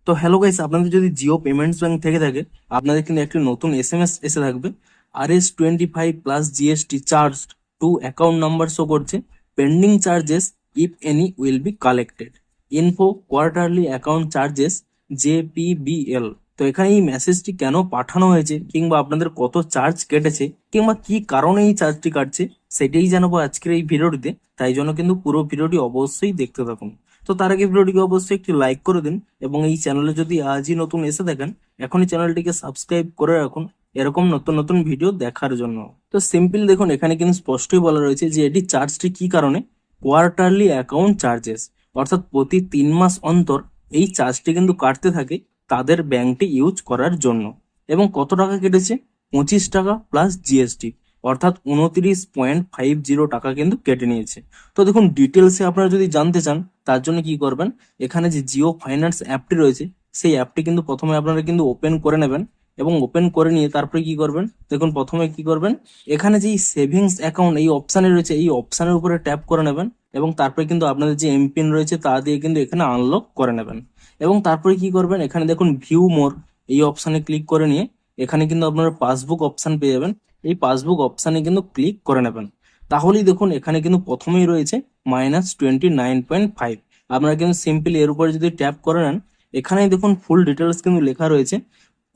তো hello guys, আপনাদের যদি জিও পেমেন্টস ব্যাংক থেকে থাকে আপনাদের কিন্তু একটি নতুন এসএমএস এসে থাকবে। RS25 plus GST charge to account number show করছে, pending charges if any will be collected, info quarterly account charges JPBL। তো এখানে এই মেসেজটি কেন পাঠানো হয়েছে, কিংবা আপনাদের কত চার্জ কেটেছে, কিংবা কি কারণে এই চার্জটি কাটছে, সেটাই জানাবো আজকের এই ভিডিওটিতে। তাই জন্য কিন্তু পুরো ভিডিওটি অবশ্যই দেখতে থাকুন। তো তার আগে ভিডিওটিকে অবশ্যই একটি লাইক করে দিন, এবং এই চ্যানেলে যদি আজই নতুন এসে থাকেন এখনই চ্যানেলটিকে সাবস্ক্রাইব করে রাখুন এরকম নতুন নতুন ভিডিও দেখার জন্য। তো সিম্পল দেখুন, এখানে কিন্তু স্পষ্টই বলা রয়েছে যে এটি চার্জটি কি কারণে, কোয়ার্টারলি অ্যাকাউন্ট চার্জেস, অর্থাৎ প্রতি 3 মাস অন্তর এই চার্জটি কিন্তু কাটতে থাকে তাদের ব্যাংকটি ইউজ করার জন্য। এবং কত টাকা কেটেছে, 25 টাকা প্লাস জিএসটি, অর্থাৎ 29.50 টাকা কিন্তু কেটে নিয়েছে। তো দেখুন, ডিটেলসে আপনারা যদি জানতে চান তার জন্য কি করবেন, এখানে যে জিও ফাইন্যান্স অ্যাপটি রয়েছে সেই অ্যাপটি কিন্তু প্রথমে আপনারা কিন্তু ওপেন করে নেবেন, এবং ওপেন করে নিয়ে তারপরে কি করবেন, দেখুন প্রথমে কি করবেন, এখানে যে সেভিংস অ্যাকাউন্ট এই অপশানে রয়েছে এই অপশানের উপরে ট্যাপ করে নেবেন, এবং তারপরে কিন্তু আপনাদের যে এমপিন রয়েছে তা দিয়ে কিন্তু এখানে আনলক করে নেবেন। এবং তারপরে কি করবেন, এখানে দেখুন ভিউ মোর এই অপশানে ক্লিক করে নিয়ে এখানে কিন্তু আপনারা পাসবুক অপশান পেয়ে যাবেন। এই পাসবুক অপশানে কিন্তু ক্লিক করে নেবেন। তাহলেই দেখুন এখানে কিন্তু প্রথমেই রয়েছে -29.5। আপনারা কিন্তু সিম্পলি এর উপরে যদি ট্যাপ করে নেন, এখানেই দেখুন ফুল ডিটেলস কিন্তু লেখা রয়েছে,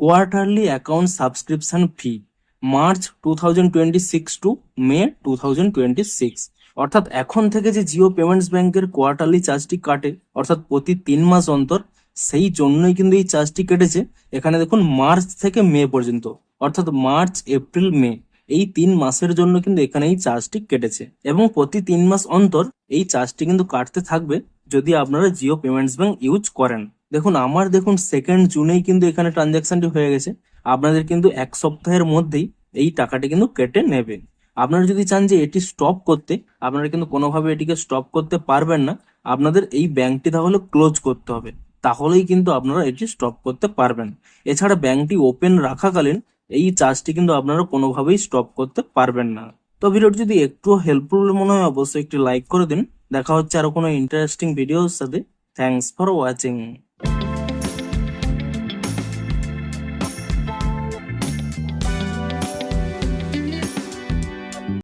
quarterly account subscription fee March 2026 to May 2026। অর্থাৎ এখন থেকে যে জিও পেমেন্টস ব্যাংকের কোয়ার্টারলি চার্জটি কাটে, অর্থাৎ প্রতি 3 মাস অন্তর, সেই জন্যই কিন্তু এই চার্জটি কেটেছে। এখানে দেখুন মার্চ থেকে মে পর্যন্ত, অর্থাৎ মার্চ এপ্রিল মে, এই 3 মাসের জন্য কিন্তু এখানে এই চার্জটি কেটেছে। এবং প্রতি 3 মাস অন্তর এই চার্জটি কিন্তু কাটতে থাকবে যদি আপনারা জিও পেমেন্টস ব্যাংক ইউজ করেন। দেখুন আমার দেখুন 2 জুনেই কিন্তু এখানে ট্রানজাকশনটি হয়ে গেছে। আপনাদের কিন্তু 1 সপ্তাহের মধ্যেই এই টাকাটি কিন্তু কেটে নেবে। আপনারা যদি চান যে এটি স্টপ করতে, আপনারা কিন্তু কোনোভাবে এটিকে স্টপ করতে পারবেন না। আপনাদের এই ব্যাংকটি তাহলে ক্লোজ করতে হবে, তাহলেই কিন্তু আপনারা এটি স্টপ করতে পারবেন। এছাড়া ব্যাংকটি ওপেন রাখাকালীন এই চার্জটি কিন্তু আপনারা কোনোভাবেই স্টপ করতে পারবেন না। তো ভিডিওটি যদি একটু হেল্পফুল মনে হয় অবশ্যই একটি লাইক করে দিন। দেখা হচ্ছে আরো কোনো ইন্টারেস্টিং ভিডিওর সাথে। Thanks for watching.